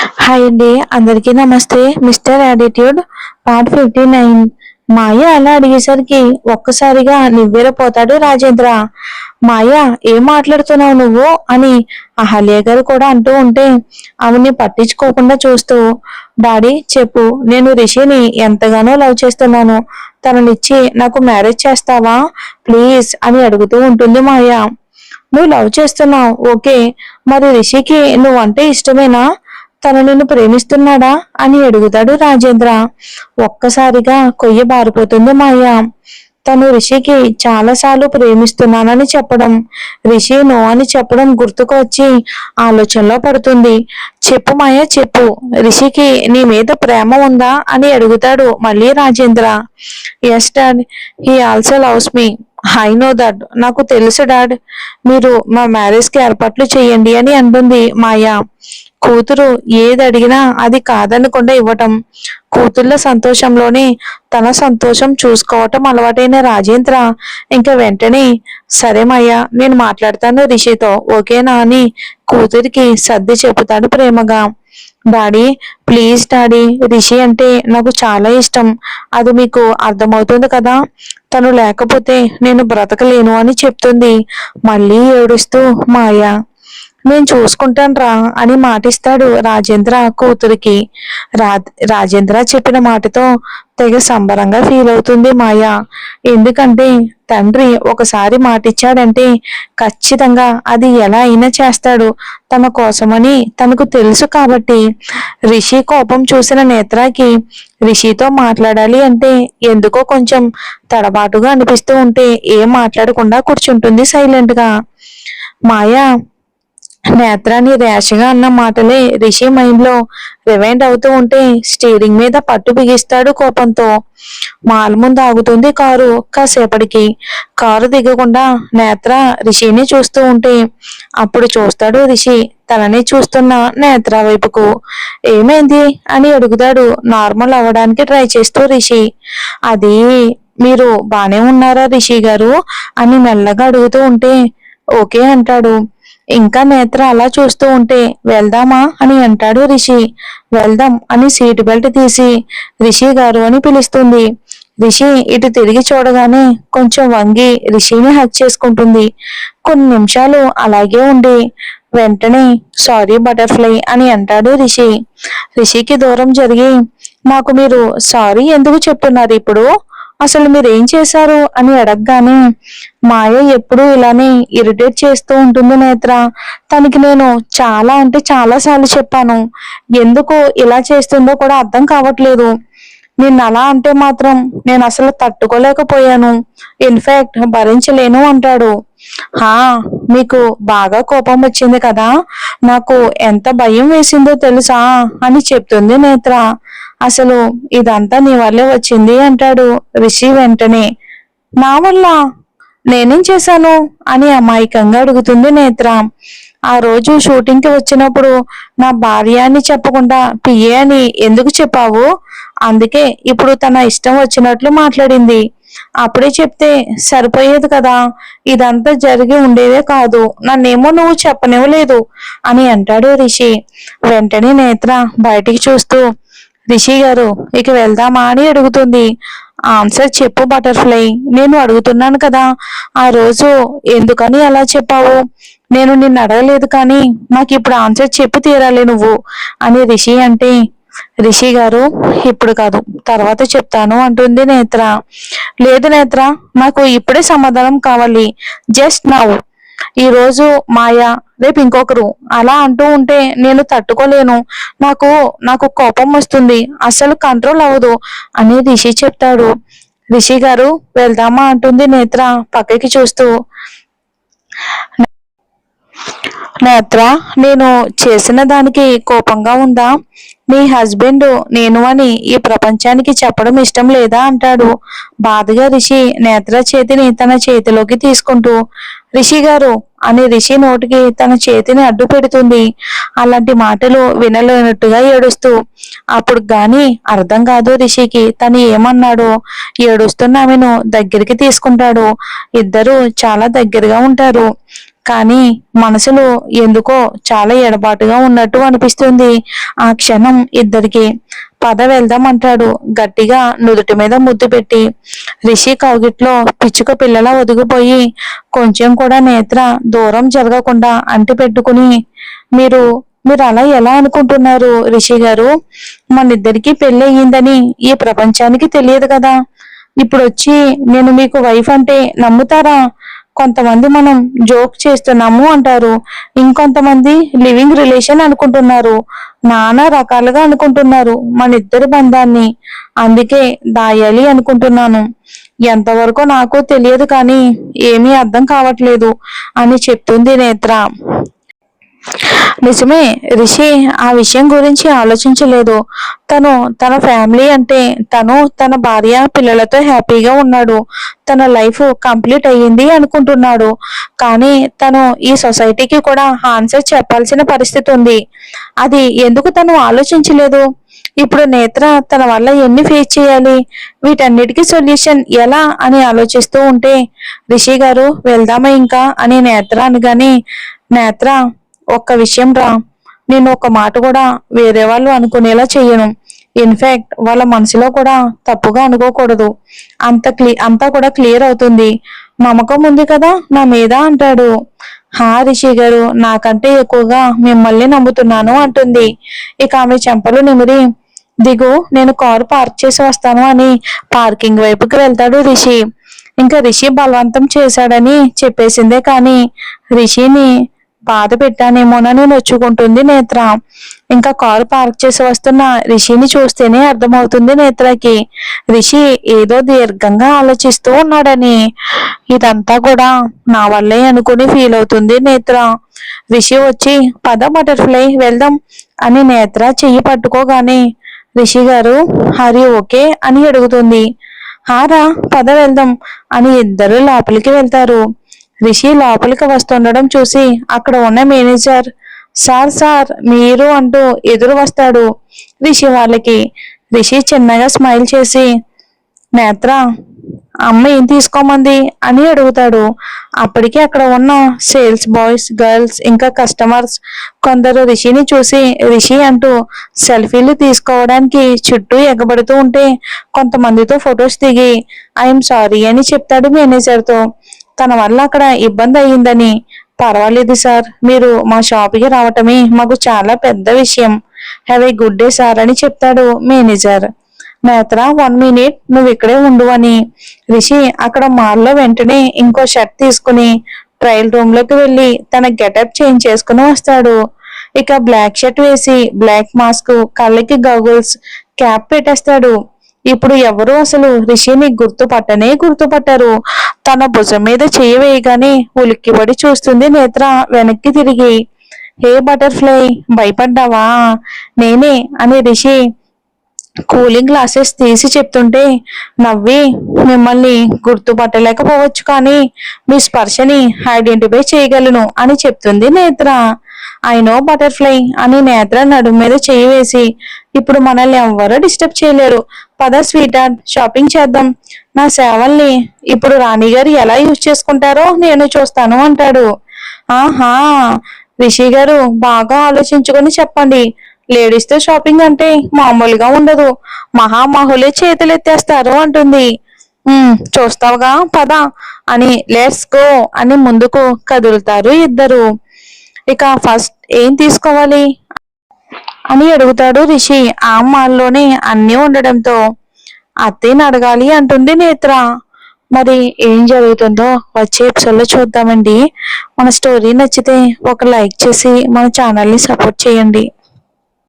Hi అండి, అందరికీ నమస్తే. Mister attitude part 59. మాయ అలా అడిగేసరికి ఒక్కసారిగా నివ్వెరపోతాడు రాజేంద్ర. మాయ, ఏం మాట్లాడుతున్నావు నువ్వు అని అహల్య గారు కూడా అంటూ ఉంటే ఆమెని పట్టించుకోకుండా చూస్తూ, డాడీ చెప్పు, నేను రిషిని ఎంతగానో లవ్ చేస్తున్నాను, తననిచ్చి నాకు మ్యారేజ్ చేస్తావా ప్లీజ్ అని అడుగుతూ ఉంటుంది మాయ. నువ్వు లవ్ చేస్తున్నావు ఓకే, మరి రిషికి నువ్వంటే ఇష్టమేనా, తను నిన్ను ప్రేమిస్తున్నాడా అని అడుగుతాడు రాజేంద్ర. ఒక్కసారిగా కొయ్య బారిపోతుంది మాయ. తను రిషికి చాలాసార్లు ప్రేమిస్తున్నానని చెప్పడం, రిషి నో అని చెప్పడం గుర్తుకు వచ్చి ఆలోచనలో పడుతుంది. చెప్పు మాయ చెప్పు, రిషికి నీ మీద ప్రేమ ఉందా అని అడుగుతాడు మళ్ళీ Rajendra. Yes dad, he also loves me. I know that, నాకు తెలుసు డాడ్. మీరు మా మ్యారేజ్ కి ఏర్పాట్లు చేయండి అని అంటుంది మాయ. కూతురు ఏది అడిగినా అది కాదనకుండా ఇవ్వటం, కూతుళ్ళ సంతోషంలోనే తన సంతోషం చూసుకోవటం అలవాటైన రాజేంద్ర ఇంకా వెంటనే సరే మాయ, నేను మాట్లాడతాను రిషితో ఓకేనా అని కూతురికి సర్ది చెబుతాడు ప్రేమగా. డాడీ ప్లీజ్ డాడీ, రిషి అంటే నాకు చాలా ఇష్టం, అది మీకు అర్థమవుతుంది కదా, తను లేకపోతే నేను బ్రతకలేను అని చెప్తుంది మళ్ళీ ఏడుస్తూ మాయ. నేను చూసుకుంటాను రా అని మాటిస్తాడు రాజేంద్ర కూతురికి. రాజేంద్ర చెప్పిన మాటతో తెగ సంబరంగా ఫీల్ అవుతుంది మాయ. ఎందుకంటే తండ్రి ఒకసారి మాటిచ్చాడంటే ఖచ్చితంగా అది ఎలా అయినా చేస్తాడు తన కోసమని తనకు తెలుసు కాబట్టి. రిషి కోపం చూసిన నేత్రకి రిషితో మాట్లాడాలి అంటే ఎందుకో కొంచెం తడబాటుగా అనిపిస్తూ ఉంటే ఏం మాట్లాడకుండా కూర్చుంటుంది సైలెంట్ గా. మాయా, నేత్రాన్ని ర్యాష్గా అన్న మాటలే రిషి మైండ్ లో రివైండ్ అవుతూ ఉంటే స్టీరింగ్ మీద పట్టు బిగిస్తాడు కోపంతో. మాల్ ముందు ఆగుతుంది కారు. కాసేపటికి కారు దిగకుండా నేత్ర రిషిని చూస్తూ ఉంటే అప్పుడు చూస్తాడు రిషి తనని చూస్తున్న నేత్ర వైపుకు. ఏమైంది అని అడుగుతాడు నార్మల్ అవ్వడానికి ట్రై చేస్తూ రిషి. అది మీరు బానే ఉన్నారా రిషి గారు అని మెల్లగా అడుగుతూ ఉంటే ఓకే అంటాడు. ఇంకా నేత్ర అలా చూస్తూ ఉంటే వెళ్దామా అని అంటాడు రిషి. వెళ్దాం అని సీట్ బెల్ట్ తీసి రిషి గారు అని పిలుస్తుంది. రిషి ఇటు తిరిగి చూడగానే కొంచెం వంగి రిషిని హక్ చేసుకుంటుంది. కొన్ని నిమిషాలు అలాగే ఉండి వెంటనే సారీ బటర్ఫ్లై అని అంటాడు రిషి. రిషికి దూరం జరిగి నాకు మీరు సారీ ఎందుకు చెప్తున్నారు ఇప్పుడు, అసలు మీరేం చేశారు అని అడగగానే మాయ ఎప్పుడూ ఇలానే ఇరిటేట్ చేస్తూ ఉంటుంది నేత్ర. తనకి నేను చాలా అంటే చాలా సార్లు చెప్పాను, ఎందుకు ఇలా చేస్తుందో కూడా అర్థం కావట్లేదు. నిన్ను అలా అంటే మాత్రం నేను అసలు తట్టుకోలేకపోయాను, ఇన్ఫాక్ట్ భరించలేను అంటాడు. హా, మీకు బాగా కోపం వచ్చింది కదా, నాకు ఎంత భయం వేసిందో తెలుసా అని చెప్తుంది నేత్ర. అసలు ఇదంతా నీ వల్లే వచ్చింది అంటాడు రిషి వెంటనే. నా వల్ల నేనేం చేశాను అని అమాయకంగా అడుగుతుంది నేత్ర. ఆ రోజు షూటింగ్ కి వచ్చినప్పుడు నా భార్య అని చెప్పకుండా పిఏ అని ఎందుకు చెప్పావు, అందుకే ఇప్పుడు తన ఇష్టం వచ్చినట్లు మాట్లాడింది, అప్పుడే చెప్తే సరిపోయేది కదా, ఇదంతా జరిగి ఉండేదే కాదు, నన్నేమో నువ్వు చెప్పనివ్వలేదు అని అంటాడు రిషి. వెంటనే నేత్ర బయటికి చూస్తూ రిషి గారు ఇక వెళ్దామా అని అడుగుతుంది. ఆన్సర్ చెప్పు బటర్ఫ్లై, నేను అడుగుతున్నాను కదా, ఆ రోజు ఎందుకని అలా చెప్పావు, నేను నిన్ను అడగలేదు కానీ నాకు ఇప్పుడు ఆన్సర్ చెప్పి తీరాలి నువ్వు అని రిషి అంటే, రిషి గారు ఇప్పుడు కాదు తర్వాత చెప్తాను అంటుంది నేత్ర. లేదు నేత్ర, నాకు ఇప్పుడే సమాధానం కావాలి, జస్ట్ నౌ. ఈ రోజు మాయ, రేపు ఇంకొకరు అలా అంటూ ఉంటే నేను తట్టుకోలేను, నాకు నాకు కోపం వస్తుంది, అస్సలు కంట్రోల్ అవ్వదు అని రిషి చెప్తాడు. రిషి గారు వెళ్దామా అంటుంది నేత్ర పక్కకి చూస్తూ. నేత్ర, నేను చేసిన దానికి కోపంగా ఉందా, నీ హస్బెండ్ నేను అని ఈ ప్రపంచానికి చెప్పడం ఇష్టం లేదా అంటాడు బాధగా రిషి నేత్ర చేతిని తన చేతిలోకి తీసుకుంటూ. రిషి గారు అని రిషి నోటికి తన చేతిని అడ్డు పెడుతుంది, అలాంటి మాటలు వినలేనట్టుగా ఏడుస్తూ. అప్పుడు గాని అర్థం కాదు రిషికి తను ఏమన్నాడో. ఏడుస్తున్న ఆమెను దగ్గరికి తీసుకుంటాడు. ఇద్దరు చాలా దగ్గరగా ఉంటారు. కానీ మనసులో ఎందుకో చాలా ఎడబాటుగా ఉన్నట్టు అనిపిస్తుంది ఆ క్షణం ఇద్దరికి. పద వెళ్దాం అంటాడు గట్టిగా నుదుటి మీద ముద్దు పెట్టి. రిషి కౌగిట్లో పిచ్చుక పిల్లలా ఒదిగిపోయి కొంచెం కూడా నేత్ర దూరం జరగకుండా అంటి పెట్టుకుని, మీరు మీరు అలా ఎలా అనుకుంటున్నారు రిషి గారు? మనిద్దరికీ పెళ్లి అయ్యిందని ఈ ప్రపంచానికి తెలియదు కదా. ఇప్పుడు వచ్చి నేను మీకు వైఫ్ అంటే నమ్ముతారా? కొంతమంది మనం జోక్ చేస్తున్నాము అంటారు, ఇంకొంతమంది లివింగ్ రిలేషన్ అనుకుంటున్నారు, నానా రకాలుగా అనుకుంటున్నారు మన ఇద్దరి బంధాన్ని. అందుకే దాయాలి అనుకుంటున్నాను. ఎంతవరకు నాకు తెలియదు కానీ ఏమీ అర్థం కావట్లేదు అని చెప్తుంది నేత్ర. నిజమే, రిషి ఆ విషయం గురించి ఆలోచించలేదు. తను తన ఫ్యామిలీ అంటే తను తన భార్య పిల్లలతో హ్యాపీగా ఉన్నాడు, తన లైఫ్ కంప్లీట్ అయ్యింది అనుకుంటున్నాడు. కానీ తను ఈ సొసైటీకి కూడా ఆన్సర్ చెప్పాల్సిన పరిస్థితి ఉంది. అది ఎందుకు తను ఆలోచించలేదు? ఇప్పుడు నేత్ర తన వల్ల ఎన్ని ఫేస్ చేయాలి, వీటన్నిటికీ సొల్యూషన్ ఎలా అని ఆలోచిస్తూ ఉంటే, రిషి గారు వెళ్దామా ఇంకా అని నేత్ర అనగానే, నేత్ర ఒక్క విషయం రా, నేను ఒక మాట కూడా వేరే వాళ్ళు అనుకునేలా చెయ్యను. ఇన్ఫాక్ట్ వాళ్ళ మనసులో కూడా తప్పుగా అనుకోకూడదు. అంతా కూడా క్లియర్ అవుతుంది. నమ్మకం ఉంది కదా నా మీద అంటాడు. హా రిషి గారు, నాకంటే ఎక్కువగా మిమ్మల్ని నమ్ముతున్నాను అంటుంది. ఇక ఆమె చెంపలు నిమిరి, దిగు, నేను కారు పార్క్ చేసి వస్తాను అని పార్కింగ్ వైపుకి వెళ్తాడు రిషి. ఇంకా రిషి బలవంతం చేశాడని చెప్పేసిందే కానీ రిషిని బాధ పెట్టానేమోనని నొచ్చుకుంటుంది నేత్ర. ఇంకా కారు పార్క్ చేసి వస్తున్న రిషిని చూస్తేనే అర్థమవుతుంది నేత్రకి రిషి ఏదో దీర్ఘంగా ఆలోచిస్తూ ఉన్నాడని. ఇదంతా కూడా నా వల్లే అనుకుని ఫీల్ అవుతుంది నేత్ర. రిషి వచ్చి పద బటర్ఫ్లై వెళ్దాం అని నేత్ర చెయ్యి పట్టుకోగానే, రిషి గారు హరి ఓకే అని అడుగుతుంది. హారా పద వెళ్దాం అని ఇద్దరు లోపలికి వెళ్తారు. రిషి లోపలికి వస్తుండడం చూసి అక్కడ ఉన్న మేనేజర్, సార్ సార్ మీరు అంటూ ఎదురు వస్తాడు రిషి వాళ్ళకి. రిషి చిన్నగా స్మైల్ చేసి, నేత్ర అమ్మ ఏం తీసుకోమంది అని అడుగుతాడు. అప్పటికే అక్కడ ఉన్న సేల్స్ బాయ్స్, గర్ల్స్ ఇంకా కస్టమర్స్ కొందరు రిషిని చూసి రిషి అంటూ సెల్ఫీలు తీసుకోవడానికి చుట్టూ ఎగబడుతూ ఉంటే కొంతమందితో ఫొటోస్ దిగి ఐఎమ్ సారీ అని చెప్తాడు మేనేజర్తో. తన వల్ల అక్కడ ఇబ్బంది అయ్యిందని. పర్వాలేదు సార్, మీరు మా షాప్కి రావటమే మాకు చాలా పెద్ద విషయం. Have a good day sir అని చెప్తాడు మేనేజర్. నేత్ర 1 minute నువ్వు ఇక్కడే ఉండు అని. రిషి అక్కడ మాల్లో వెంటనే ఇంకో షర్ట్ తీసుకుని ట్రయల్ రూమ్ లోకి వెళ్ళి తన గెటప్ చేంజ్ చేసుకుని వస్తాడు. ఇక బ్లాక్ షర్ట్ వేసి బ్లాక్ మాస్క్, కళ్ళకి గగుల్స్, క్యాప్ పెట్టేస్తాడు. ఇప్పుడు ఎవరు అసలు రిషిని గుర్తుపట్టరు. తన భుజం మీద చెయ్యి వేయగానే ఉలిక్కిపడి చూస్తుంది నేత్ర వెనక్కి తిరిగి. హే బటర్ఫ్లై, భయపడ్డావా? నేనే అని రిషి కూలింగ్ గ్లాసెస్ తీసి చెప్తుంటే నవ్వి, మిమ్మల్ని గుర్తుపట్టలేకపోవచ్చు కానీ మీ స్పర్శని ఐడెంటిఫై చేయగలను అని చెప్తుంది నేత్ర. ఐ నో బటర్ఫ్లై అని నేత్ర నడుము మీద చేయి వేసి, ఇప్పుడు మనల్ని ఎవ్వరూ డిస్టర్బ్ చేయలేరు, పద స్వీట్ హార్ట్ షాపింగ్ చేద్దాం. నా సేవల్ని ఇప్పుడు రాణి గారు ఎలా యూజ్ చేసుకుంటారో నేను చూస్తాను అంటాడు. ఆహా, రిషి గారు బాగా ఆలోచించుకొని చెప్పండి. లేడీస్ తో షాపింగ్ అంటే మామూలుగా ఉండదు, మహామహులే చేతులెత్తేస్తారు అంటుంది. చూస్తావుగా పద అని లెట్స్ గో అని ముందుకు కదులుతారు ఇద్దరు. ఇక ఫస్ట్ ఏం తీసుకోవాలి అని అడుగుతాడు రిషి. ఆ మాల్లోనే అన్నీ ఉండడంతో అత్తయ్యని అడగాలి అంటుంది నేత్ర. మరి ఏం జరుగుతుందో వచ్చే ఎపిసోడ్లో చూద్దామండి. మన స్టోరీ నచ్చితే ఒక లైక్ చేసి మన ఛానల్ని సపోర్ట్ చేయండి.